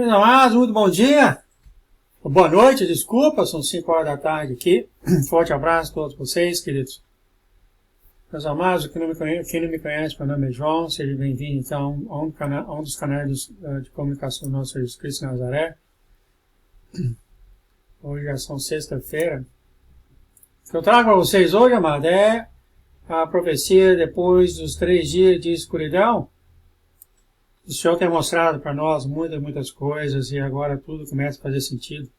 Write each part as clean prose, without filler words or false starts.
Meus amados, muito bom dia. Boa noite, desculpa, são 5 horas da tarde aqui. Forte abraço a todos vocês, queridos. Meus amados, quem não me conhece, meu nome é João, seja bem-vindo então a um dos canais de comunicação do nosso Jesus Cristo de Nazaré. Hoje já são sexta-feira. O que eu trago para vocês hoje, amado, é a profecia depois dos 3 dias de escuridão. O Senhor tem mostrado para nós muitas coisas e agora tudo começa a fazer sentido.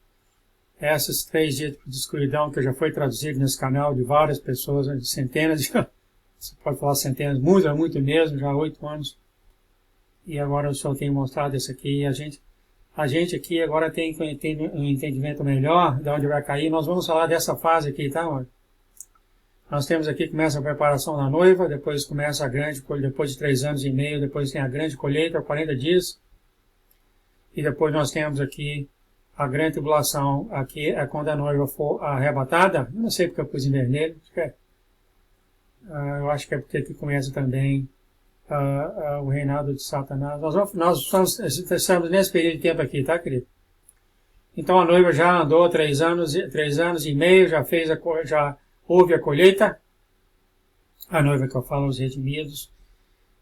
Esses 3 dias de escuridão que já foi traduzido nesse canal de várias pessoas, de centenas, você pode falar centenas, muito mesmo, já há 8 anos. E agora o Senhor tem mostrado isso aqui e a gente aqui agora tem um entendimento melhor de onde vai cair. Nós vamos falar dessa fase aqui, tá, mano? Nós temos aqui, começa a preparação da noiva, depois começa a grande colheita, depois de 3 anos e meio, depois tem a grande colheita, 40 dias. E depois nós temos aqui a grande tribulação, aqui é quando a noiva for arrebatada. Eu não sei porque eu pus em vermelho, eu acho que é porque aqui começa também o reinado de Satanás. Nós estamos nesse período de tempo aqui, tá, querido? Então a noiva já andou 3 anos e meio, já houve a colheita, a noiva que eu falo, os redimidos,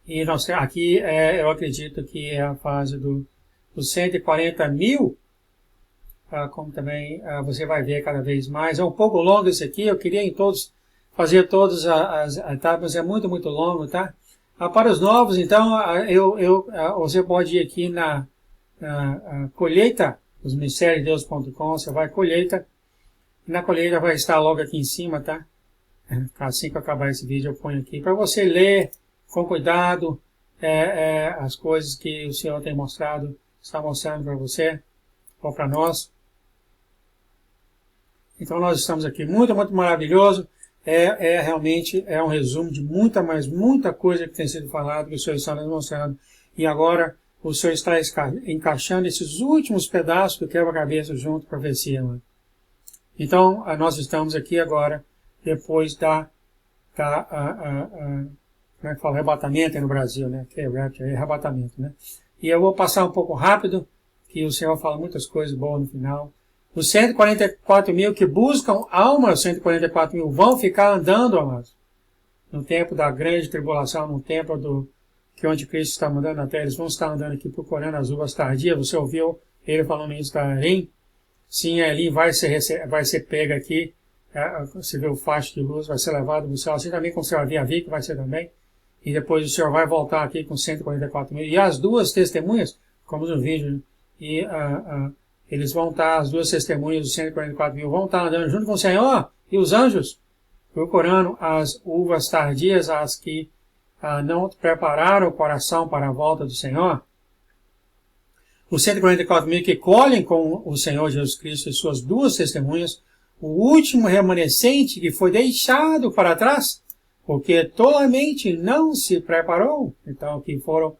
e nós aqui eu acredito que é a fase dos 140 mil, como também você vai ver cada vez mais. É um pouco longo isso aqui, eu queria fazer todas as etapas, é muito longo, tá? Para os novos, então, você pode ir aqui na colheita, os ministériodedeus.com, você vai colheita, e na colheita vai estar logo aqui em cima, tá? Assim que eu acabar esse vídeo eu ponho aqui, para você ler com cuidado as coisas que o Senhor tem mostrado, está mostrando para você, ou para nós. Então nós estamos aqui, muito maravilhoso. Realmente um resumo de muita coisa que tem sido falado, que o Senhor está nos mostrando. E agora o Senhor está encaixando esses últimos pedaços do quebra-cabeça junto com a profecia, mano. Então, nós estamos aqui agora, depois como é que fala? Arrebatamento no Brasil, né? Que é rapture, arrebatamento, né? E eu vou passar um pouco rápido, que o Senhor fala muitas coisas boas no final. Os 144 mil que buscam alma, os 144 mil vão ficar andando, amados, no tempo da grande tribulação, no tempo que o anticristo está mandando na terra. Eles vão estar andando aqui procurando as uvas tardias. Você ouviu ele falando isso da Arim? Sim, ali vai ser pega aqui, você vê o facho de luz, vai ser levado no céu, assim também como você vai ver que vai ser também. E depois o Senhor vai voltar aqui com 144 mil. E as 2 testemunhas, como no vídeo, e eles vão estar, as 2 testemunhas dos 144 mil, vão estar andando junto com o Senhor e os anjos, procurando as uvas tardias, as que não prepararam o coração para a volta do Senhor. Os 144 mil que colhem com o Senhor Jesus Cristo e suas 2 testemunhas, o último remanescente que foi deixado para trás, porque tolamente não se preparou. Então, que foram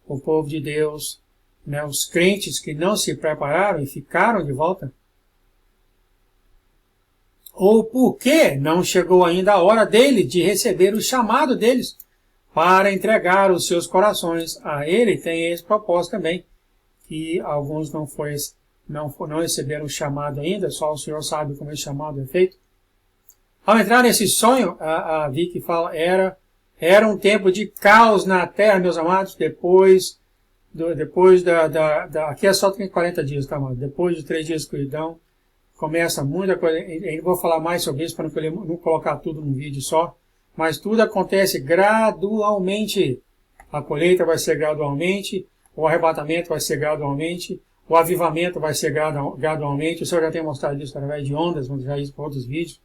o povo de Deus, né, os crentes que não se prepararam e ficaram de volta. Ou porque não chegou ainda a hora dele de receber o chamado deles para entregar os seus corações a ele. Tem esse propósito também, que alguns não receberam o chamado ainda, só o Senhor sabe como esse chamado é feito. Ao entrar nesse sonho, a Vicky fala, era um tempo de caos na terra, meus amados, depois aqui é só 40 dias, tá, mano? Depois de 3 dias de escuridão, começa muita coisa. Eu vou falar mais sobre isso para não colocar tudo num vídeo só, mas tudo acontece gradualmente. A colheita vai ser gradualmente, o arrebatamento vai ser gradualmente, o avivamento vai ser gradualmente. O Senhor já tem mostrado isso através de ondas, vamos já isso para outros vídeos.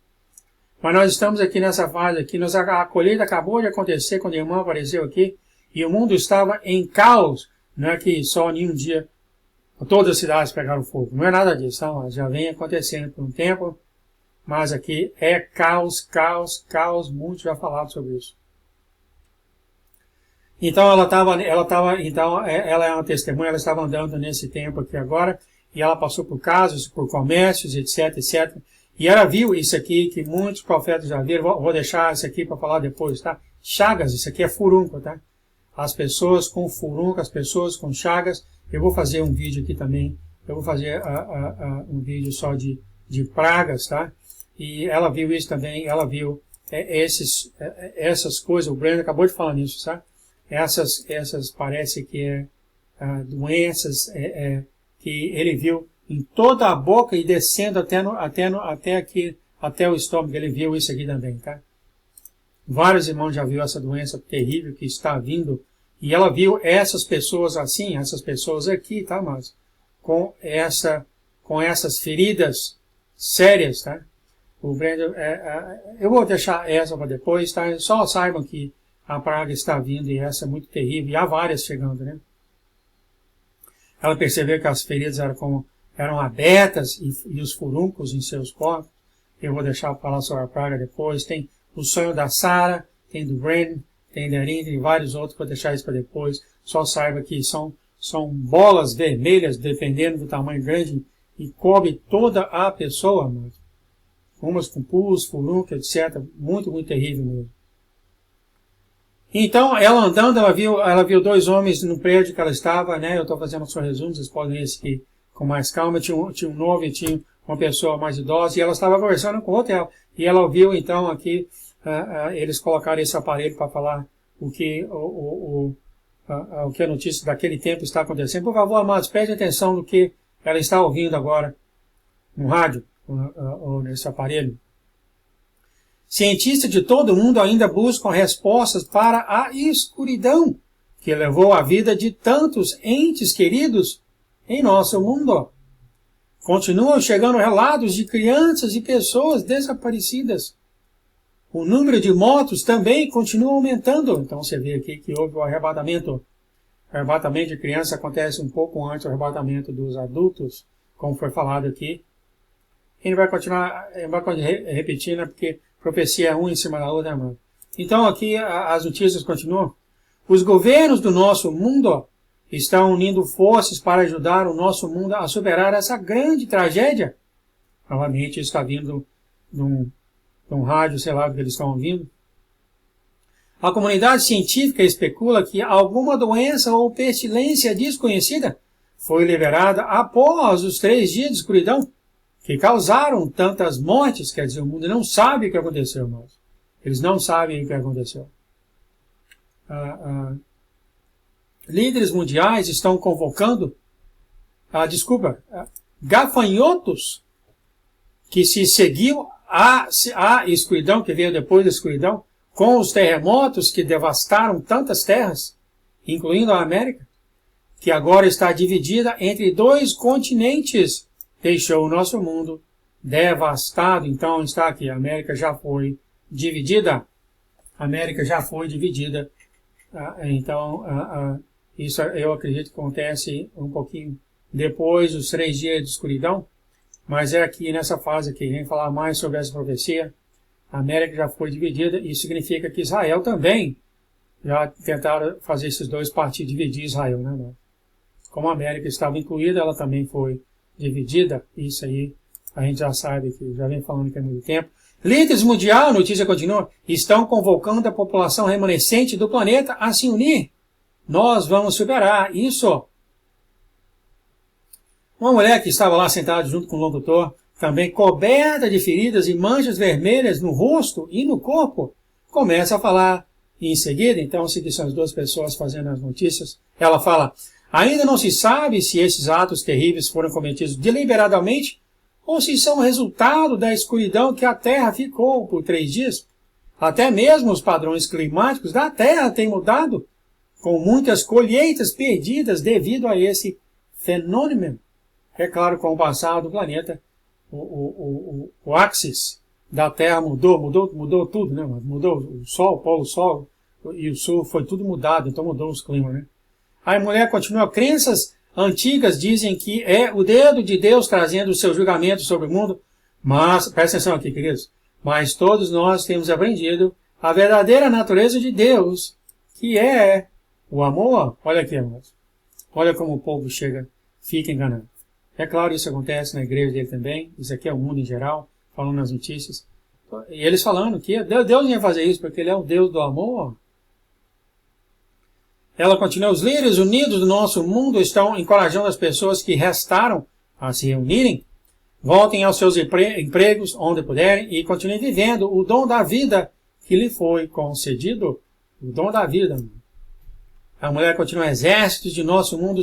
Mas nós estamos aqui nessa fase aqui, a colheita acabou de acontecer quando a irmã apareceu aqui, e o mundo estava em caos. Não é que só em um dia todas as cidades pegaram fogo. Não é nada disso, tá? Já vem acontecendo por um tempo, mas aqui é caos, muitos já falaram sobre isso. Então ela é uma testemunha, ela estava andando nesse tempo aqui agora, e ela passou por casos, por comércios, etc. E ela viu isso aqui, que muitos profetas já viram. Vou deixar isso aqui para falar depois, tá? Chagas, isso aqui é furúnculo, tá? as pessoas com furúnculo, as pessoas com chagas. Eu vou fazer um vídeo aqui também, eu vou fazer um vídeo só de pragas, tá? E ela viu isso também, ela viu essas coisas, o Breno acabou de falar nisso, tá? Essas parece que doenças que ele viu em toda a boca e descendo até o estômago, ele viu isso aqui também, tá? Vários irmãos já viram essa doença terrível que está vindo, e ela viu essas pessoas assim, essas pessoas aqui, tá, mas com essas feridas sérias, tá? O Brandon, eu vou deixar essa para depois, tá? Só saibam que a praga está vindo e essa é muito terrível, e há várias chegando, né? Ela percebeu que as feridas eram abertas e os furúnculos em seus corpos. Eu vou deixar para falar sobre a praga depois. Tem o sonho da Sarah, tem do Brandon, tem da Erin, tem vários outros, vou deixar isso para depois. Só saiba que são bolas vermelhas, dependendo do tamanho grande, e cobre toda a pessoa, mas umas com pus, furúnculo, etc. Muito, muito terrível mesmo. Então, ela andando, ela viu dois homens no prédio que ela estava, né? Eu estou fazendo o seu resumo, vocês podem ver isso aqui com mais calma. Tinha um novo e tinha uma pessoa mais idosa, e ela estava conversando com outra. E ela ouviu, então, aqui, eles colocaram esse aparelho para falar o que a notícia daquele tempo está acontecendo. Por favor, amados, preste atenção no que ela está ouvindo agora no rádio, ou nesse aparelho. Cientistas de todo o mundo ainda buscam respostas para a escuridão que levou a vida de tantos entes queridos em nosso mundo. Continuam chegando relatos de crianças e pessoas desaparecidas. O número de mortos também continua aumentando. Então você vê aqui que houve o arrebatamento. O arrebatamento de criança acontece um pouco antes do arrebatamento dos adultos, como foi falado aqui. E vai continuar repetindo, porque profecia é uma em cima da outra, irmão. Então aqui as notícias continuam. Os governos do nosso mundo estão unindo forças para ajudar o nosso mundo a superar essa grande tragédia. Novamente, isso está vindo de um rádio, sei lá do que eles estão ouvindo. A comunidade científica especula que alguma doença ou pestilência desconhecida foi liberada após os 3 dias de escuridão que causaram tantas mortes. Quer dizer, o mundo não sabe o que aconteceu, irmãos. Eles não sabem o que aconteceu. Líderes mundiais estão convocando, gafanhotos que se seguiu a escuridão, que veio depois da escuridão, com os terremotos que devastaram tantas terras, incluindo a América, que agora está dividida entre 2 continentes, deixou o nosso mundo devastado. Então está aqui, a América já foi dividida. A América já foi dividida. Então, isso eu acredito que acontece um pouquinho depois dos 3 dias de escuridão, mas é aqui nessa fase aqui, vem falar mais sobre essa profecia. A América já foi dividida, e isso significa que Israel também já tentaram fazer esses 2 partidos, dividir Israel, né? Como a América estava incluída, ela também foi dividida. Isso aí a gente já sabe, que já vem falando que há muito tempo. Líderes mundial, notícia continua, estão convocando a população remanescente do planeta a se unir. Nós vamos superar isso. Uma mulher que estava lá sentada junto com o locutor, também coberta de feridas e manchas vermelhas no rosto e no corpo, começa a falar. E em seguida, então, se são as 2 pessoas fazendo as notícias, ela fala: ainda não se sabe se esses atos terríveis foram cometidos deliberadamente ou se são resultado da escuridão que a Terra ficou por 3 dias. Até mesmo os padrões climáticos da Terra têm mudado, com muitas colheitas perdidas devido a esse fenômeno. É claro, com o passar do planeta, o axis da Terra mudou tudo, né? Mudou o Sol, o Polo Sol e o Sul, foi tudo mudado, então mudou os climas, né? Aí a mulher continua: crenças antigas dizem que é o dedo de Deus trazendo o seu julgamento sobre o mundo, mas, presta atenção aqui, queridos, mas todos nós temos aprendido a verdadeira natureza de Deus, que é o amor. Olha aqui, amados. Olha como o povo fica enganado. É claro, isso acontece na igreja dele também, isso aqui é o mundo em geral, falando nas notícias. E eles falando que Deus não ia fazer isso porque ele é o Deus do amor. Ela continua, os líderes unidos do nosso mundo estão encorajando as pessoas que restaram a se reunirem, voltem aos seus empregos onde puderem e continuem vivendo o dom da vida que lhe foi concedido. O dom da vida. A mulher continua, exércitos de nosso mundo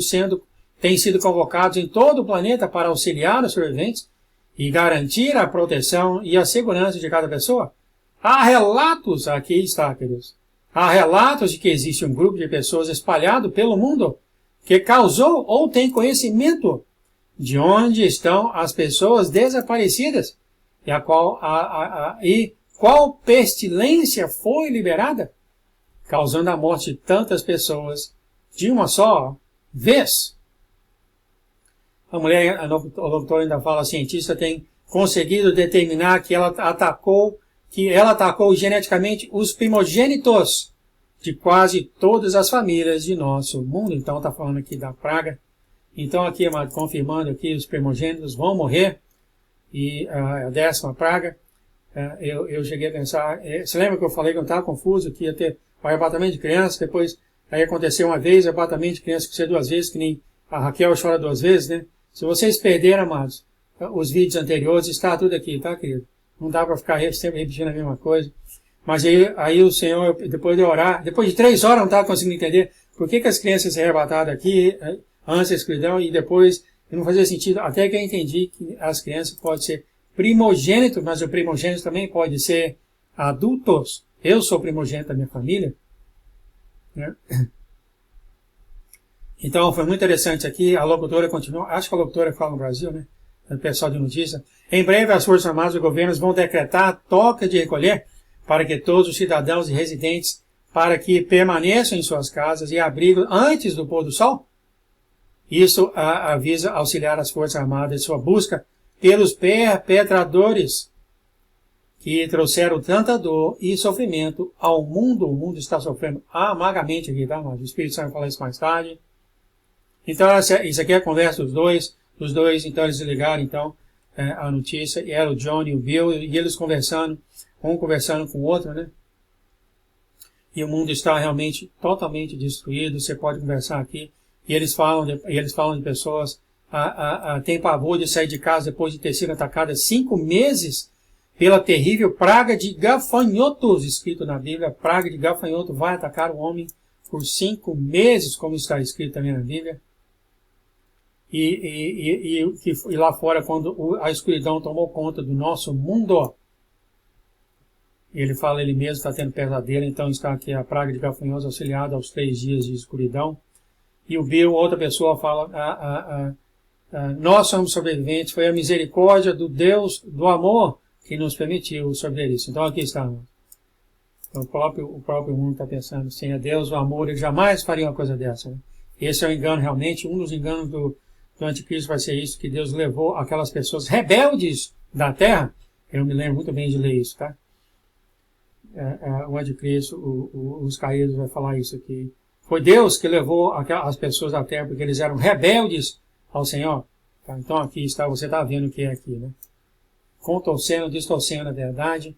têm sido convocados em todo o planeta para auxiliar os sobreviventes e garantir a proteção e a segurança de cada pessoa. Há relatos, aqui está, queridos, há relatos de que existe um grupo de pessoas espalhado pelo mundo que causou ou tem conhecimento de onde estão as pessoas desaparecidas e qual pestilência foi liberada, causando a morte de tantas pessoas de uma só vez. A mulher, a doutora ainda fala, a cientista tem conseguido determinar que ela atacou geneticamente os primogênitos de quase todas as famílias de nosso mundo. Então está falando aqui da praga. Então aqui, confirmando aqui, os primogênitos vão morrer. E a 10ª praga, eu cheguei a pensar, você lembra que eu falei que eu estava confuso, que ia ter o arrebatamento de crianças, depois aí aconteceu uma vez, o arrebatamento de crianças que ser 2 vezes, que nem a Raquel chora 2 vezes, né? Se vocês perderam, amados, os vídeos anteriores, está tudo aqui, tá, querido? Não dá para ficar sempre repetindo a mesma coisa. Mas aí o Senhor, depois de orar, depois de 3 horas, não estava conseguindo entender por que as crianças se arrebataram aqui, antes da escuridão, e depois não fazia sentido, até que eu entendi que as crianças podem ser primogênitos, mas o primogênito também pode ser adultos. Eu sou primogênito da minha família, né? Então foi muito interessante aqui, a locutora continua, acho que a locutora fala no Brasil, né? O pessoal de notícia. Em breve as Forças Armadas e governos vão decretar toque de recolher para que todos os cidadãos e residentes para que permaneçam em suas casas e abrigos antes do pôr do sol. Isso avisa auxiliar as Forças Armadas em sua busca pelos perpetradores que trouxeram tanta dor e sofrimento ao mundo. O mundo está sofrendo amargamente aqui, tá? Mas o Espírito Santo vai falar isso mais tarde. Então, isso aqui é a conversa dos dois. Os dois, então, eles ligaram, então, a notícia. E era o John e o Bill, e eles conversando, um conversando com o outro, né? E o mundo está realmente totalmente destruído. Você pode conversar aqui. E eles falam de pessoas têm pavor de sair de casa depois de ter sido atacadas 5 meses pela terrível praga de gafanhotos, escrito na Bíblia. A praga de gafanhoto vai atacar o homem por 5 meses, como está escrito também na Bíblia. E lá fora, quando a escuridão tomou conta do nosso mundo, ele fala, ele mesmo está tendo pesadelo, então está aqui a praga de gafanhotos auxiliada aos 3 dias de escuridão. E o Bill, outra pessoa, fala, nós somos sobreviventes, foi a misericórdia do Deus do amor que nos permitiu sobreviver isso. Então aqui está. Então, o próprio mundo está pensando, sem a Deus, o amor, ele jamais faria uma coisa dessa. Né? Esse é o engano, realmente, um dos enganos do anticristo vai ser isso, que Deus levou aquelas pessoas rebeldes da terra. Eu me lembro muito bem de ler isso, tá? O anticristo, os caídos vai falar isso aqui. Foi Deus que levou as pessoas da terra porque eles eram rebeldes ao Senhor. Tá? Então aqui está, você está vendo o que é aqui, né? Contorcendo, distorcendo a verdade.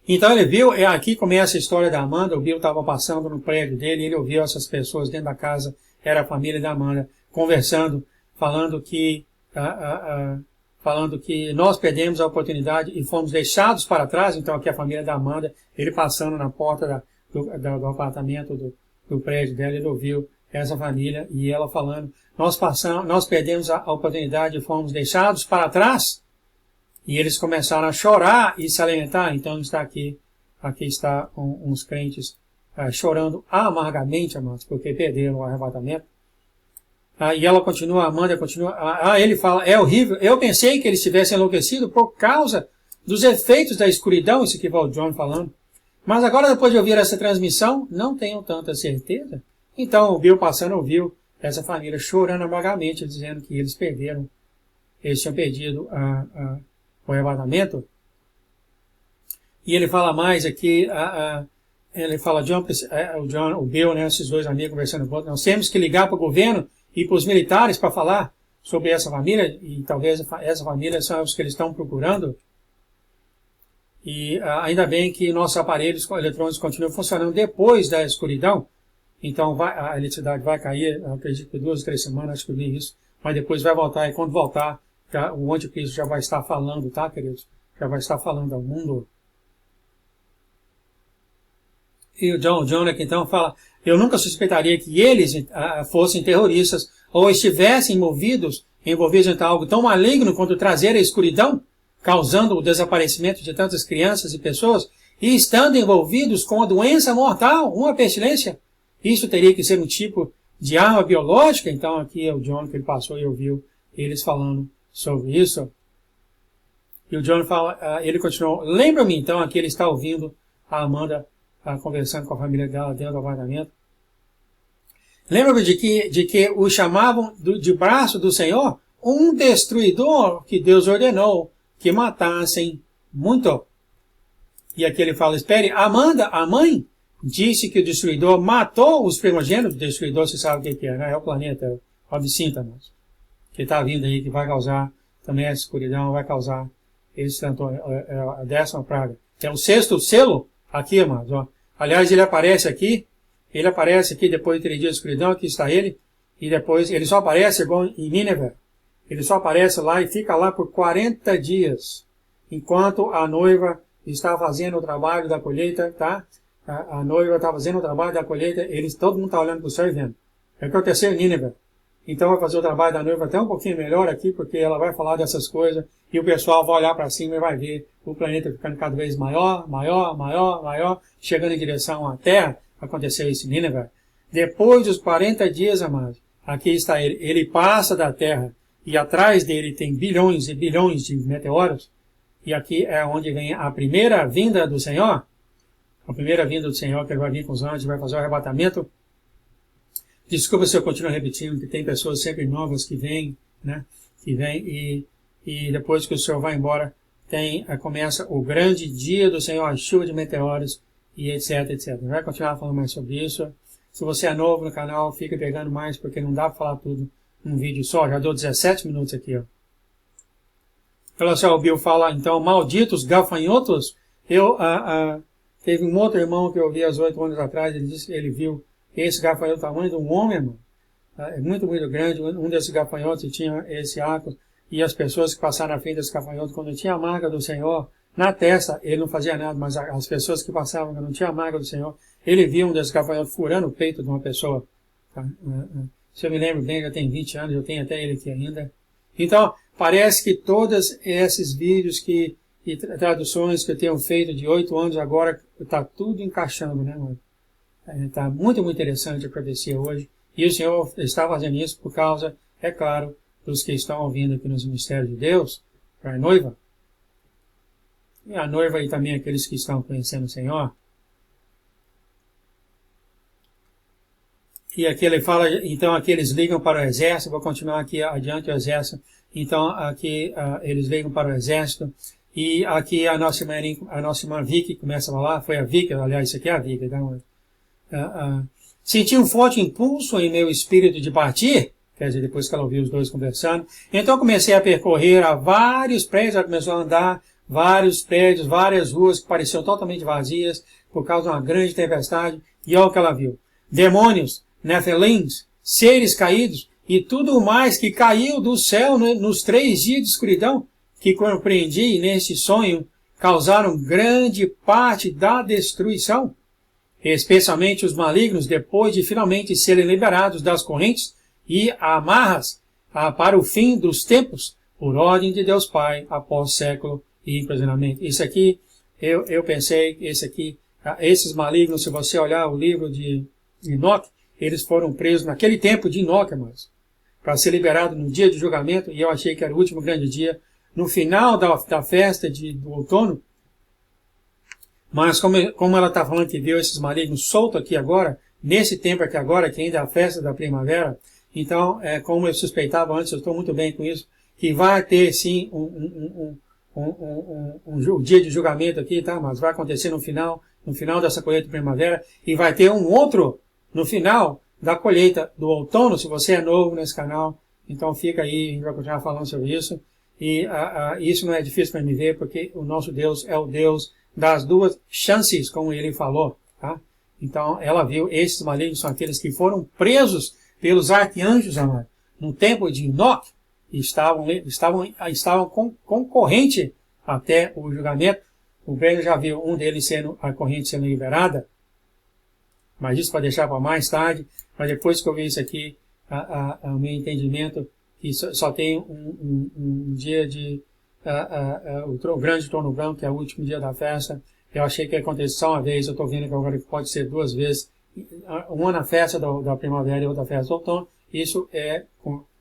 Então ele viu, aqui começa a história da Amanda. O Bill estava passando no prédio dele, ele ouviu essas pessoas dentro da casa, era a família da Amanda, conversando, falando que nós perdemos a oportunidade e fomos deixados para trás. Então aqui a família da Amanda, ele passando na porta do apartamento do prédio dela, ele ouviu essa família e ela falando, nós perdemos a oportunidade e fomos deixados para trás. E eles começaram a chorar e se alimentar. Então está aqui está uns crentes chorando amargamente, amados, porque perderam o arrebatamento. E ela continua, a Amanda continua, ele fala, é horrível, eu pensei que eles tivessem enlouquecido por causa dos efeitos da escuridão, isso que vai o John falando. Mas agora, depois de ouvir essa transmissão, não tenho tanta certeza. Então o Bill passando ouviu essa família chorando amargamente, dizendo que eles tinham perdido o arrebatamento. E ele fala mais aqui, ele fala, o Bill, né, esses dois amigos conversando com o outro, nós temos que ligar para o governo e para os militares para falar sobre essa família, e talvez essa família são os que eles estão procurando. E ainda bem que nossos aparelhos eletrônicos continuam funcionando depois da escuridão. Então a eletricidade vai cair, eu acredito que 2 ou 3 semanas, acho que eu li isso, mas depois vai voltar, e quando voltar, o anticristo já vai estar falando, tá, queridos? Já vai estar falando ao mundo. E o John Jonah então fala, eu nunca suspeitaria que eles fossem terroristas ou estivessem envolvidos em algo tão maligno quanto trazer a escuridão, causando o desaparecimento de tantas crianças e pessoas, e estando envolvidos com a doença mortal, uma pestilência. Isso teria que ser um tipo de arma biológica. Então aqui é o John que ele passou e ouviu eles falando sobre isso. E o John fala, ele continuou, lembra-me então, aqui ele está ouvindo a Amanda conversando com a família dela dentro do apartamento. Lembra-me de que o chamavam de braço do Senhor um destruidor que Deus ordenou que matassem muito. E aqui ele fala, espere, Amanda, a mãe, disse que o destruidor matou os primogênitos. O destruidor, você sabe o que é, né? É o planeta, é o absinta-nos, que está vindo aí, que vai causar também a escuridão, vai causar esse tanto, a 10ª praga. É o 6º selo aqui, amados. Ó. Aliás, ele aparece aqui depois de 3 dias de escuridão, aqui está ele, e depois ele só aparece igual em Nínive. Ele só aparece lá e fica lá por 40 dias, enquanto a noiva está fazendo o trabalho da colheita, tá? A noiva está fazendo o trabalho da colheita, todo mundo está olhando para o céu e vendo. É o que aconteceu em Nínive. Então vai fazer o trabalho da noiva até um pouquinho melhor aqui, porque ela vai falar dessas coisas, e o pessoal vai olhar para cima e vai ver o planeta ficando cada vez maior, chegando em direção à Terra. Aconteceu isso em Nínive. Depois dos 40 dias, amados, aqui está ele. Ele passa da Terra, e atrás dele tem bilhões e bilhões de meteoros, e aqui é onde vem a primeira vinda do Senhor. A primeira vinda do Senhor, que ele vai vir com os anjos, vai fazer o arrebatamento. Desculpa se eu continuo repetindo, que tem pessoas sempre novas que vêm, né? Que vêm e depois que o Senhor vai embora, começa o grande dia do Senhor, a chuva de meteoros, e etc, etc. Vai continuar falando mais sobre isso. Se você é novo no canal, fica pegando mais, porque não dá para falar tudo num vídeo só. Já deu 17 minutos aqui, ó. Olha só, o Bill fala, então, malditos gafanhotos. Teve um outro irmão que eu vi há 8 anos atrás, ele disse que ele viu esse gafanhoto do tamanho de um homem, irmão. É muito, muito grande. Um desses gafanhotos tinha esse arco, e as pessoas que passaram na frente desse gafanhoto, quando tinha a marca do Senhor na testa, ele não fazia nada, mas as pessoas que passavam, quando não tinha a marca do Senhor, ele via um desses gafanhotos furando o peito de uma pessoa. Tá? Se eu me lembro bem, já tem 20 anos, eu tenho até ele aqui ainda. Então, parece que todos esses vídeos e traduções que eu tenho feito de 8 anos agora, está tudo encaixando, né, mano? Está muito, muito interessante a profecia hoje. E o Senhor está fazendo isso por causa, é claro, dos que estão ouvindo aqui nos mistérios de Deus, para a noiva. E a noiva e também aqueles que estão conhecendo o Senhor. E aqui ele fala, então aqui eles ligam para o exército, vou continuar aqui adiante o exército. Então aqui eles ligam para o exército. E aqui a nossa irmã Vicky começa a falar, foi a Vicky, aliás, isso aqui é a Vicky, tá? Senti um forte impulso em meu espírito de partir, quer dizer, depois que ela ouviu os dois conversando. Então comecei a percorrer a vários prédios, ela começou a andar, vários prédios, várias ruas que pareciam totalmente vazias, por causa de uma grande tempestade, e olha o que ela viu. Demônios, nefelins, seres caídos, e tudo mais que caiu do céu nos 3 dias de escuridão, que compreendi neste sonho, causaram grande parte da destruição, especialmente os malignos, depois de finalmente serem liberados das correntes e amarras para o fim dos tempos, por ordem de Deus Pai, após século e imprisionamento. Isso aqui, eu pensei, esses malignos, se você olhar o livro de Enoque, eles foram presos naquele tempo de Enoque, mas para ser liberado no dia de julgamento, e eu achei que era o último grande dia, no final da festa do outono. Mas como ela está falando que viu esses malignos soltos aqui agora, nesse tempo aqui agora, que ainda é a festa da primavera, então, como eu suspeitava antes, eu estou muito bem com isso, que vai ter sim um dia de julgamento aqui, tá? Mas vai acontecer no final dessa colheita de primavera, e vai ter um outro no final da colheita do outono, se você é novo nesse canal, então fica aí, a gente vai continuar falando sobre isso. E isso não é difícil para mim ver, porque o nosso Deus é o Deus das duas chances, como ele falou. Tá? Então, ela viu, esses malignos são aqueles que foram presos pelos arcanjos, amado, no tempo de Enoque, e estavam concorrente até o julgamento. O Breno já viu um deles a corrente sendo liberada, mas isso para deixar para mais tarde. Mas depois que eu vi isso aqui, o meu entendimento, que só tem um dia de o grande trono branco, que é o último dia da festa. Eu achei que ia acontecer só uma vez, eu estou vendo que agora pode ser 2 vezes, uma na festa da primavera e outra festa do outono. Isso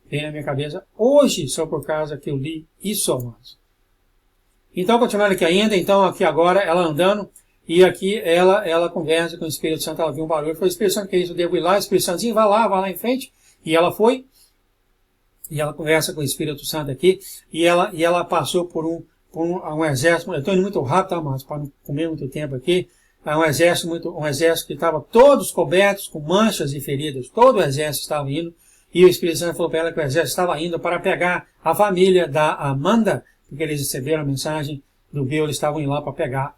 vem na minha cabeça hoje, só por causa que eu li isso, amados. Então, continuando aqui ainda, então aqui agora, ela andando, e aqui ela conversa com o Espírito Santo, ela viu um barulho, foi o Espírito Santo que é isso, eu devo ir lá, o Espírito Santozinho, vai lá em frente, e ela foi, e ela conversa com o Espírito Santo aqui, e ela passou por um exército, eu estou indo muito rápido, tá, mas para não comer muito tempo aqui, um exército que estava todos cobertos com manchas e feridas, todo o exército estava indo, e o Espírito Santo falou para ela que o exército estava indo para pegar a família da Amanda, porque eles receberam a mensagem do Bill, eles estavam indo lá para pegar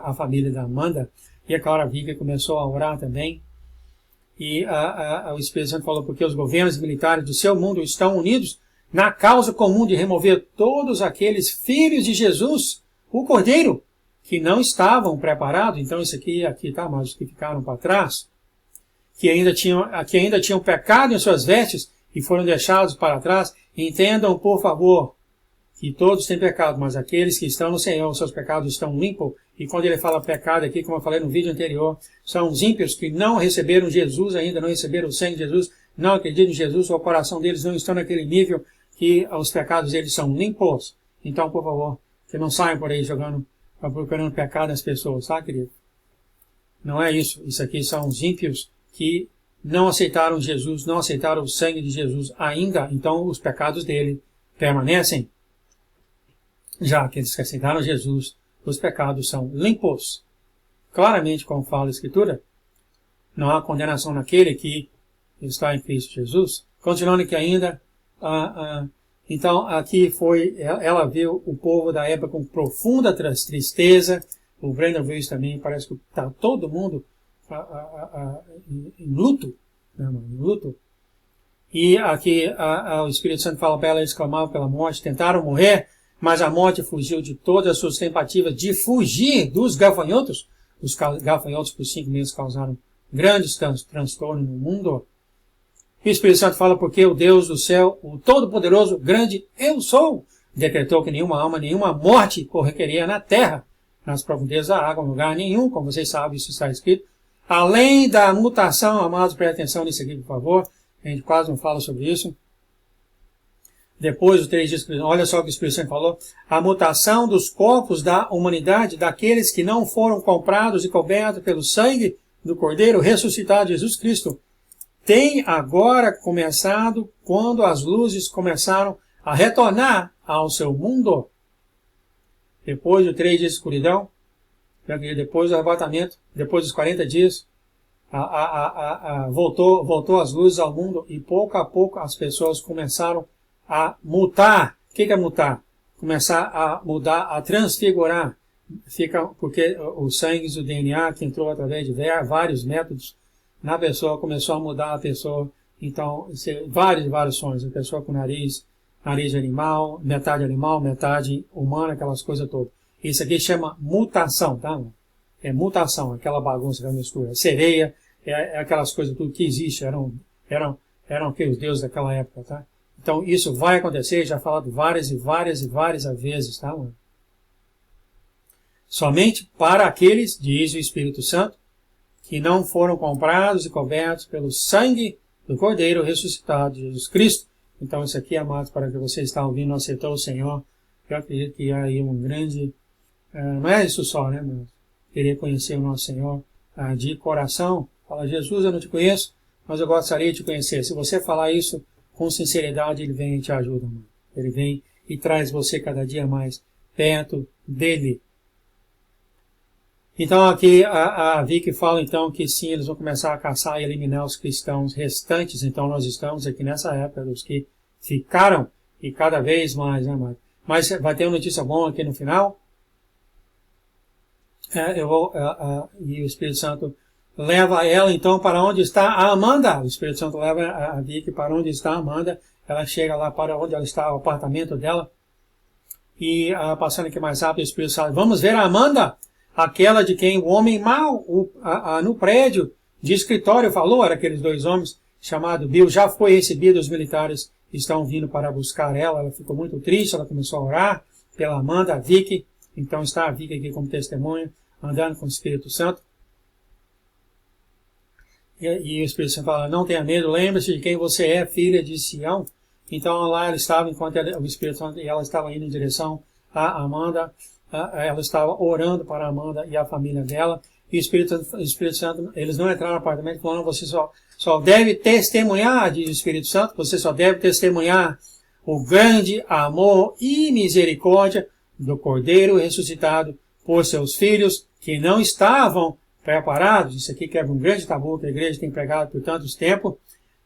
a família da Amanda, e a Clara Viga começou a orar também, e o Espírito Santo falou, porque os governos militares do seu mundo estão unidos na causa comum de remover todos aqueles filhos de Jesus, o Cordeiro, que não estavam preparados. Então isso aqui tá, mas os que ficaram para trás, que ainda tinham pecado em suas vestes e foram deixados para trás, entendam, por favor, que todos têm pecado, mas aqueles que estão no Senhor, os seus pecados estão limpos. E quando ele fala pecado aqui, como eu falei no vídeo anterior, são os ímpios que não receberam Jesus ainda, não receberam o sangue de Jesus, não acreditam em Jesus, o coração deles não está naquele nível que os pecados deles são limpos. Então, por favor, que não saiam por aí procurando pecado nas pessoas, tá, querido? Não é isso. Isso aqui são os ímpios que não aceitaram Jesus, não aceitaram o sangue de Jesus ainda, então os pecados dele permanecem. Já aqueles que aceitaram Jesus, os pecados são limpos. Claramente, como fala a Escritura, não há condenação naquele que está em Cristo Jesus. Continuando aqui ainda, então aqui ela viu o povo da época com profunda tristeza. O Brandon viu isso também, parece que está todo mundo em luto, né, em luto. E aqui o Espírito Santo fala para ela, eles clamavam pela morte, tentaram morrer, mas a morte fugiu de todas as suas tentativas de fugir dos gafanhotos. Os gafanhotos por 5 meses causaram grandes transtornos no mundo. E o Espírito Santo fala porque o Deus do céu, o Todo-Poderoso, grande eu sou, decretou que nenhuma alma, nenhuma morte correria na terra, nas profundezas da água, em lugar nenhum, como vocês sabem, isso está escrito. Além da mutação, amados, prestem atenção nisso aqui, por favor. A gente quase não fala sobre isso. Depois dos 3 dias, olha só o que o Espírito Santo falou. A mutação dos corpos da humanidade, daqueles que não foram comprados e cobertos pelo sangue do Cordeiro ressuscitado de Jesus Cristo, tem agora começado quando as luzes começaram a retornar ao seu mundo. Depois de 3 dias de escuridão, depois do arrebatamento, depois dos 40 dias, voltou as luzes ao mundo e pouco a pouco as pessoas começaram a mutar. O que é mutar? Começar a mudar, a transfigurar. Porque o sangue do DNA que entrou através de vários métodos na pessoa, começou a mudar a pessoa. Então, vários sonhos. A pessoa com nariz animal, metade humana, aquelas coisas todas. Isso aqui chama mutação, tá? É mutação, aquela bagunça, aquela mistura. Sereia, é aquelas coisas tudo que existe, eram aqueles deuses daquela época, tá? Então, isso vai acontecer, já falado várias vezes, tá, mano? Somente para aqueles, diz o Espírito Santo, que não foram comprados e cobertos pelo sangue do Cordeiro ressuscitado de Jesus Cristo. Então, isso aqui, amados, para que você está ouvindo, não aceitou o Senhor, eu acredito que há aí um grande... não é isso só, né, mas querer conhecer o nosso Senhor de coração. Fala, Jesus, eu não te conheço, mas eu gostaria de te conhecer. Se você falar isso com sinceridade, ele vem e te ajuda, mano. Ele vem e traz você cada dia mais perto dele. Então aqui a Vicky fala então que sim, eles vão começar a caçar e eliminar os cristãos restantes. Então nós estamos aqui nessa época dos que ficaram, e cada vez mais, né, mano? mas vai ter uma notícia boa aqui no final. E o Espírito Santo leva ela então para onde está a Amanda. O Espírito Santo leva a Vicky para onde está a Amanda. Ela chega lá para onde ela está, o apartamento dela. E passando aqui mais rápido, o Espírito Santo, vamos ver a Amanda, aquela de quem o homem mau no prédio de escritório falou, era aqueles dois homens, chamado Bill, já foi recebido, os militares estão vindo para buscar ela. Ela ficou muito triste, ela começou a orar pela Amanda, a Vicky. Então está a Vicky aqui como testemunha, andando com o Espírito Santo. E o Espírito Santo fala, não tenha medo, lembre-se de quem você é, filha de Sião. Então lá ela estava, enquanto o Espírito Santo, e ela estava indo em direção a Amanda, ela estava orando para a Amanda e a família dela. E o Espírito Santo, eles não entraram no apartamento falando, você só deve testemunhar, diz o Espírito Santo, você só deve testemunhar o grande amor e misericórdia do Cordeiro ressuscitado por seus filhos que não estavam preparados. Isso aqui quebra um grande tabu que a igreja tem pregado por tantos tempos.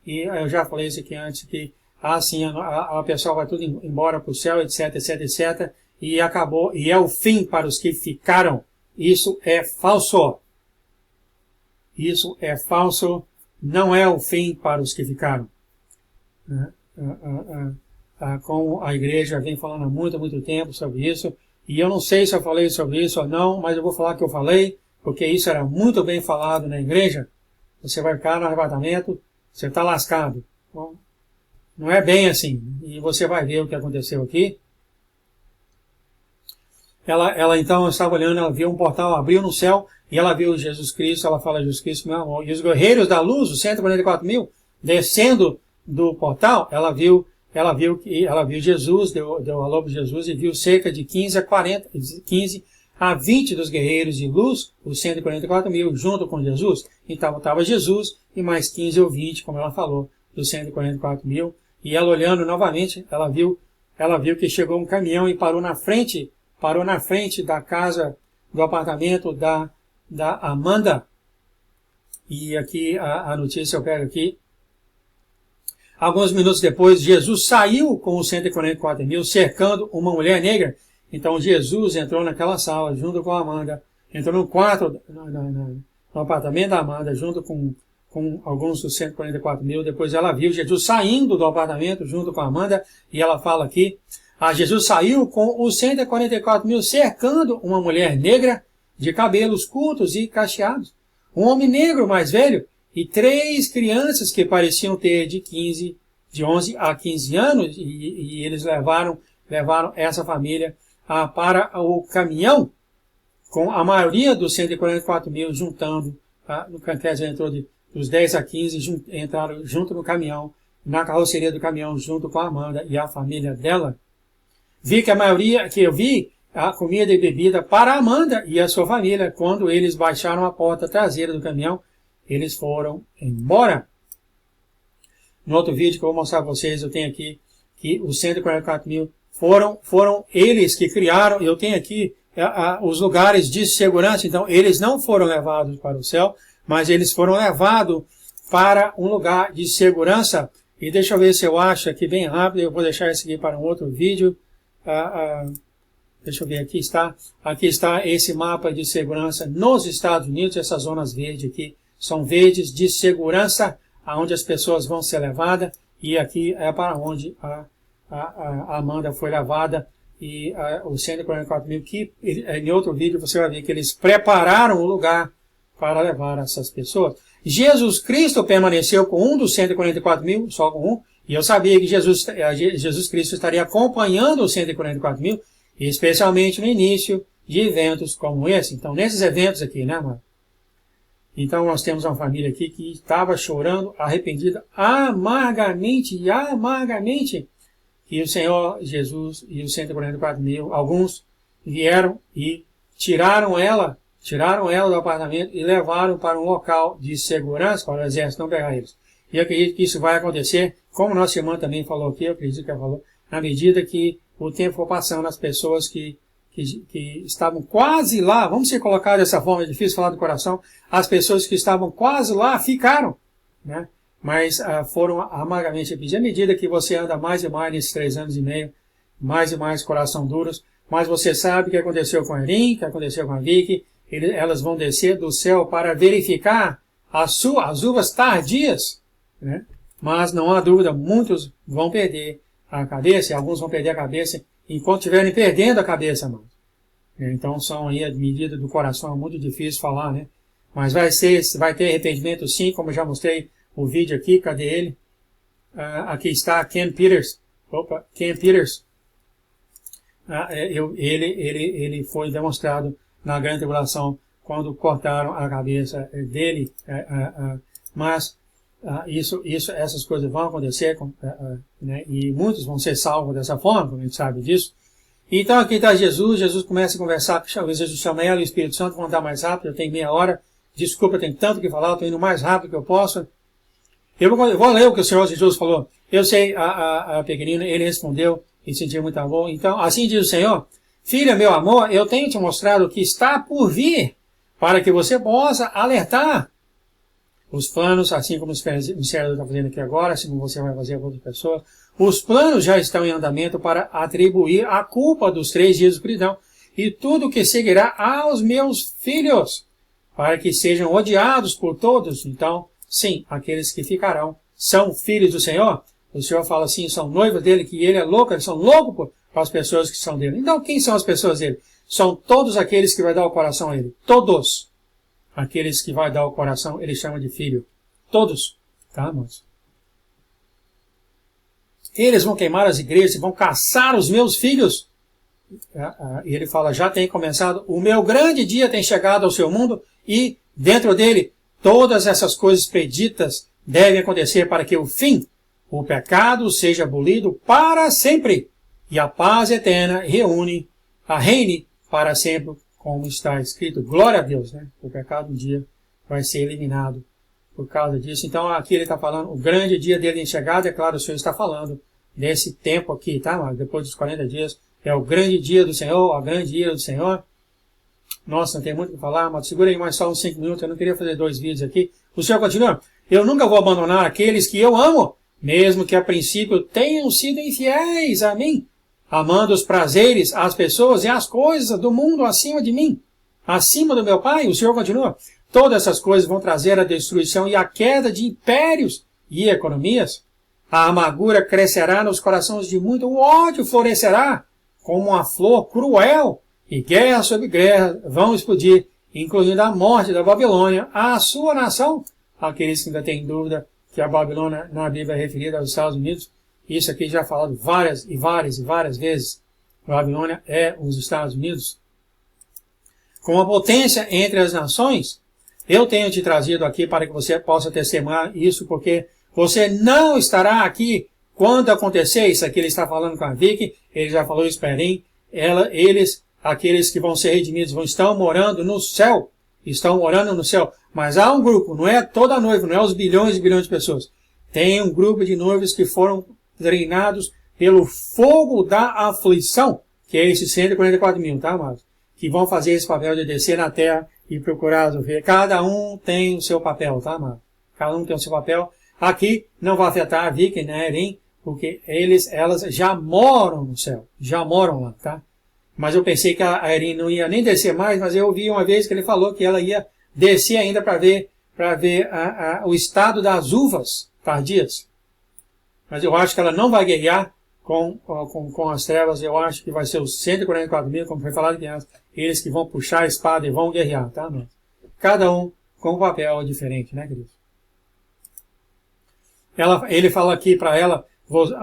E eu já falei isso aqui antes, que assim a pessoa vai tudo embora para o céu, etc, etc, etc. E acabou, e é o fim para os que ficaram. Isso é falso. Isso é falso. Não é o fim para os que ficaram. Como a igreja vem falando há muito tempo sobre isso. E eu não sei se eu falei sobre isso ou não, mas eu vou falar que eu falei, porque isso era muito bem falado na igreja. Você vai ficar no arrebatamento, você está lascado. Bom, não é bem assim. E você vai ver o que aconteceu aqui. Ela então estava olhando, ela viu um portal, abriu no céu, e ela viu Jesus Cristo, ela fala Jesus Cristo, meu amor. E os guerreiros da luz, os 144.000, descendo do portal, ela viu Jesus, deu alô para Jesus, e viu cerca de 15 a 20 dos guerreiros de luz, os 144.000, junto com Jesus. Então estava Jesus e mais 15 ou 20, como ela falou, dos 144.000. E ela olhando novamente, ela viu que chegou um caminhão e parou na frente da casa, do apartamento da Amanda. E aqui a notícia eu pego aqui. Alguns minutos depois, Jesus saiu com os 144.000, cercando uma mulher negra. Então Jesus entrou naquela sala, junto com a Amanda, entrou no quarto, no apartamento da Amanda, junto com alguns dos 144.000. Depois ela viu Jesus saindo do apartamento, junto com a Amanda, e ela fala aqui, Jesus saiu com os 144.000, cercando uma mulher negra, de cabelos curtos e cacheados, um homem negro mais velho, e 3 crianças que pareciam ter de 11 a 15 anos, e eles levaram essa família para o caminhão, com a maioria dos 144.000 juntando, no canteiro entrou dos 10 a 15, entraram junto no caminhão, na carroceria do caminhão, junto com a Amanda e a família dela. Vi que a maioria, que eu vi, a comida e bebida para a Amanda e a sua família. Quando eles baixaram a porta traseira do caminhão, eles foram embora. No outro vídeo que eu vou mostrar para vocês, eu tenho aqui que os 144.000 foram eles que criaram. Eu tenho aqui os lugares de segurança. Então, eles não foram levados para o céu, mas eles foram levados para um lugar de segurança. E deixa eu ver se eu acho aqui bem rápido. Eu vou deixar isso aqui para um outro vídeo. Deixa eu ver, aqui está esse mapa de segurança nos Estados Unidos. Essas zonas verdes aqui são verdes de segurança, aonde as pessoas vão ser levadas, e aqui é para onde a Amanda foi levada, e os 144.000, que em outro vídeo você vai ver que eles prepararam o lugar para levar essas pessoas. Jesus Cristo permaneceu com um dos 144.000, só com um, e eu sabia que Jesus Cristo estaria acompanhando os 144.000, especialmente no início de eventos como esse. Então, nesses eventos aqui, né, mano? Então, nós temos uma família aqui que estava chorando, arrependida, amargamente, que o Senhor Jesus e os 144.000, alguns vieram e tiraram ela do apartamento e levaram para um local de segurança, para o exército não pegar eles. E eu acredito que isso vai acontecer, como nossa irmã também falou aqui, eu acredito que ela falou, na medida que o tempo for passando, as pessoas que estavam quase lá, vamos se colocar dessa forma, é difícil falar do coração, as pessoas que estavam quase lá ficaram, né? Mas foram amargamente pedidas. À medida que você anda mais e mais nesses 3 anos e meio, mais e mais coração duros. Mas você sabe o que aconteceu com a Erin, o que aconteceu com a Vicky. Elas vão descer do céu para verificar as uvas tardias, né? Mas não há dúvida, muitos vão perder a cabeça, e alguns vão perder a cabeça enquanto estiverem perdendo a cabeça, mano. Então são aí a medida do coração, é muito difícil falar, né? Mas vai ter arrependimento sim, como eu já mostrei o vídeo aqui, cadê ele? Aqui está Ken Peters. Ken Peters. Ele foi demonstrado na grande tribulação quando cortaram a cabeça dele. Mas essas coisas vão acontecer, né? E muitos vão ser salvos dessa forma, como a gente sabe disso. Então aqui está Jesus. Jesus começa a conversar, Jesus chama ela e o Espírito Santo. Vão andar mais rápido, eu tenho meia hora. Desculpa, eu tenho tanto que falar, eu estou indo mais rápido que eu posso. Eu vou ler o que o Senhor Jesus falou. Eu sei, a pequenina, ele respondeu e sentiu muito amor. Então, assim diz o Senhor: filha, meu amor, eu tenho te mostrado o que está por vir, para que você possa alertar os planos, assim como o Ministério está fazendo aqui agora, assim como você vai fazer com outras pessoas. Os planos já estão em andamento para atribuir a culpa dos 3 dias de escuridão e tudo o que seguirá aos meus filhos, para que sejam odiados por todos. Então, sim, aqueles que ficarão são filhos do Senhor. O Senhor fala assim, são noivos dele, que ele é louco, eles são loucos para as pessoas que são dele. Então, quem são as pessoas dele? São todos aqueles que vai dar o coração a ele. Todos aqueles que vai dar o coração, ele chama de filho. Todos. Tá, irmãos? Eles vão queimar as igrejas e vão caçar os meus filhos. E ele fala, já tem começado, o meu grande dia tem chegado ao seu mundo e dentro dele todas essas coisas preditas devem acontecer para que o fim, o pecado seja abolido para sempre e a paz eterna reine para sempre, como está escrito. Glória a Deus, né? O pecado um dia vai ser eliminado por causa disso. Então aqui ele está falando, o grande dia dele em chegada, é claro, o Senhor está falando desse tempo aqui, tá? Mas depois dos 40 dias, é o grande dia do Senhor, a grande ira do Senhor. Nossa, não tem muito o que falar, mas segura aí mais só uns 5 minutos, eu não queria fazer 2 vídeos aqui. O Senhor continua, eu nunca vou abandonar aqueles que eu amo, mesmo que a princípio tenham sido infiéis a mim, amando os prazeres, as pessoas e as coisas do mundo acima de mim, acima do meu Pai. O Senhor continua, todas essas coisas vão trazer a destruição e a queda de impérios e economias. A amargura crescerá nos corações de muitos, o ódio florescerá como uma flor cruel, e guerra sobre guerra vão explodir, incluindo a morte da Babilônia, a sua nação. Aqueles que ainda têm dúvida que a Babilônia na Bíblia é referida aos Estados Unidos, isso aqui já falado várias vezes. A Babilônia é os Estados Unidos. Com a potência entre as nações, eu tenho te trazido aqui para que você possa testemunhar isso, porque você não estará aqui quando acontecer isso aqui. Ele está falando com a Vicky, ele já falou isso para Erin, aqueles que vão ser redimidos estão morando no céu. Estão morando no céu. Mas há um grupo, não é toda noiva, não é os bilhões e bilhões de pessoas. Tem um grupo de noivos que foram treinados pelo fogo da aflição, que é esses 144 mil, tá, amados? Que vão fazer esse papel de descer na terra e procurar resolver. Cada um tem o seu papel, tá, amado? Cada um tem o seu papel. Aqui não vai afetar a Vicky, né, Erin, porque elas já moram no céu. Já moram lá, tá? Mas eu pensei que a Erin não ia nem descer mais, mas eu ouvi uma vez que ele falou que ela ia descer ainda para ver o estado das uvas tardias. Mas eu acho que ela não vai guerrear com as trevas. Eu acho que vai ser os 144 mil, como foi falado aqui antes, eles que vão puxar a espada e vão guerrear, tá? Mas cada um com um papel diferente, né, queridos? Ele fala aqui para ela,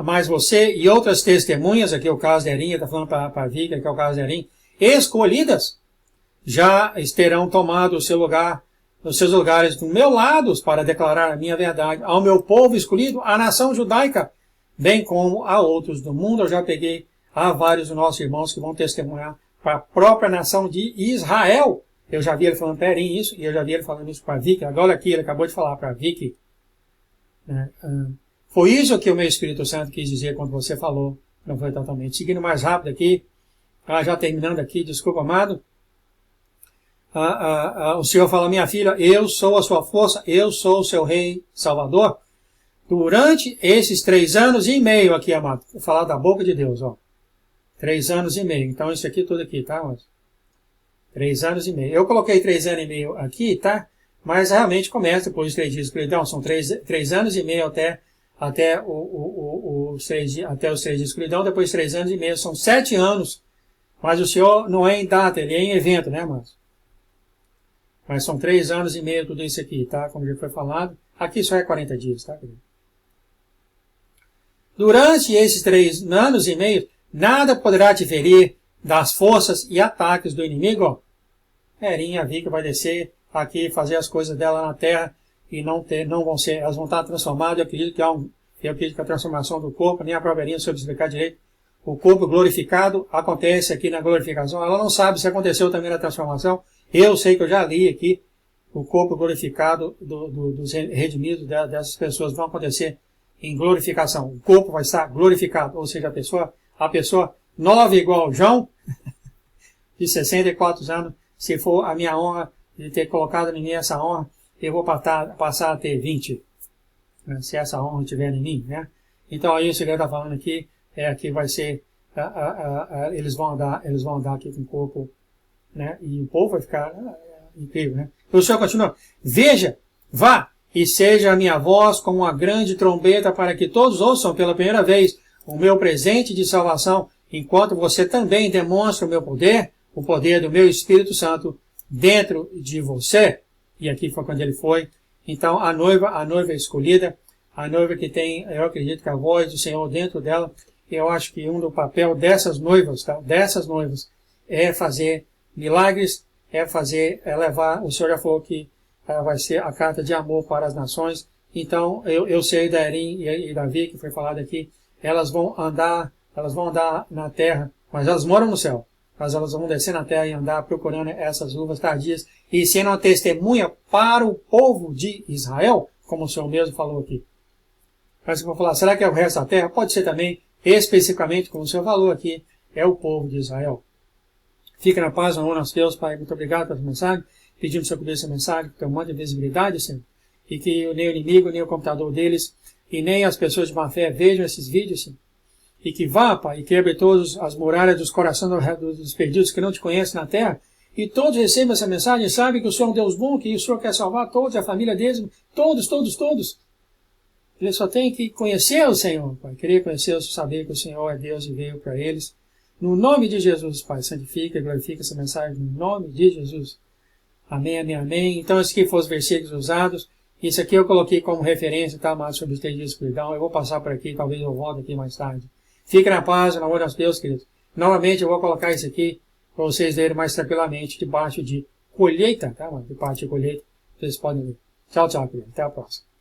mas você e outras testemunhas, aqui é o caso de Erin, ele está falando para a Vicky, que é o caso de Erin, escolhidas, já terão tomado os seus lugares do meu lado para declarar a minha verdade ao meu povo escolhido, à nação judaica, bem como a outros do mundo. Eu já peguei a vários dos nossos irmãos que vão testemunhar para a própria nação de Israel. Eu já vi ele falando para Erin isso, e eu já vi ele falando isso para a Vicky. Agora aqui ele acabou de falar para a Vicky. Foi isso que o meu Espírito Santo quis dizer quando você falou. Não foi totalmente. Seguindo mais rápido aqui, já terminando aqui, desculpa, amado. O Senhor fala, minha filha, eu sou a sua força, eu sou o seu rei salvador. Durante esses 3 anos e meio aqui, amado, vou falar da boca de Deus, ó. 3 anos e meio. Então, isso aqui tudo aqui, tá, mas 3 anos e meio. Eu coloquei 3 anos e meio aqui, tá? Mas realmente começa depois dos 3 dias de escuridão. São 3 anos e meio até os 3 dias de escuridão. Depois 3 anos e meio. São 7 anos. Mas o Senhor não é em data, ele é em evento, né, mas? Mas são 3 anos e meio tudo isso aqui, tá? Como já foi falado. Aqui só é 40 dias, tá, querido? Durante esses 3 anos e meio, nada poderá te ferir das forças e ataques do inimigo. Ó. Erinha, Vika vai descer aqui, fazer as coisas dela na terra e não vão ser, elas vão estar transformadas. Eu acredito que a transformação do corpo, nem a própria Erinha soube explicar direito. O corpo glorificado acontece aqui na glorificação. Ela não sabe se aconteceu também na transformação. Eu sei que eu já li aqui. O corpo glorificado dos redimidos dessas pessoas vão acontecer em glorificação. O corpo vai estar glorificado. Ou seja, a pessoa nova igual João, de 64 anos, se for a minha honra de ter colocado em mim essa honra, eu vou passar a ter 20. Se essa honra estiver em mim, né? Então aí o Senhor está falando aqui, que vai ser, eles vão andar aqui com o corpo, né? E o povo vai ficar incrível, né? O Senhor continua, veja, vá, e seja a minha voz como uma grande trombeta para que todos ouçam pela primeira vez o meu presente de salvação, enquanto você também demonstra o poder do meu Espírito Santo dentro de você. E aqui foi quando ele foi. Então a noiva escolhida, a noiva que tem, eu acredito que a voz do Senhor dentro dela, eu acho que um do papel dessas noivas, tá? Dessas noivas, é fazer milagres, é levar, o Senhor já falou que vai ser a carta de amor para as nações. Então eu sei da Erin e da Vi, que foi falado aqui, elas vão andar na terra, mas elas moram no céu. Mas elas vão descer na terra e andar procurando essas uvas tardias e sendo uma testemunha para o povo de Israel, como o Senhor mesmo falou aqui. Mas eu vou falar, será que é o resto da terra? Pode ser também, especificamente, como o Senhor falou aqui, é o povo de Israel. Fica na paz, no nosso Deus, Pai. Muito obrigado pela mensagem. Pedimos que o Senhor cobrir essa mensagem, que tem um monte de visibilidade, Senhor. E que nem o inimigo, nem o computador deles, e nem as pessoas de má fé vejam esses vídeos, Senhor. E que vá, Pai, e quebre todas as muralhas dos corações dos perdidos que não te conhecem na terra, e todos recebam essa mensagem e sabem que o Senhor é um Deus bom, que o Senhor quer salvar todos, a família deles, todos. Eles só têm que conhecer o Senhor, Pai, querer conhecer, saber que o Senhor é Deus e veio para eles. No nome de Jesus, Pai, santifica e glorifica essa mensagem no nome de Jesus. Amém, amém, amém. Então, esses aqui foram os versículos usados. Isso aqui eu coloquei como referência, tá, mas sobre os 3 dias de escuridão. Eu vou passar por aqui, talvez eu volte aqui mais tarde. Fique na paz, no amor de Deus, queridos. Novamente eu vou colocar isso aqui para vocês lerem mais tranquilamente, debaixo de colheita, tá, mano? De parte de colheita, vocês podem ler. Tchau, tchau, queridos. Até a próxima.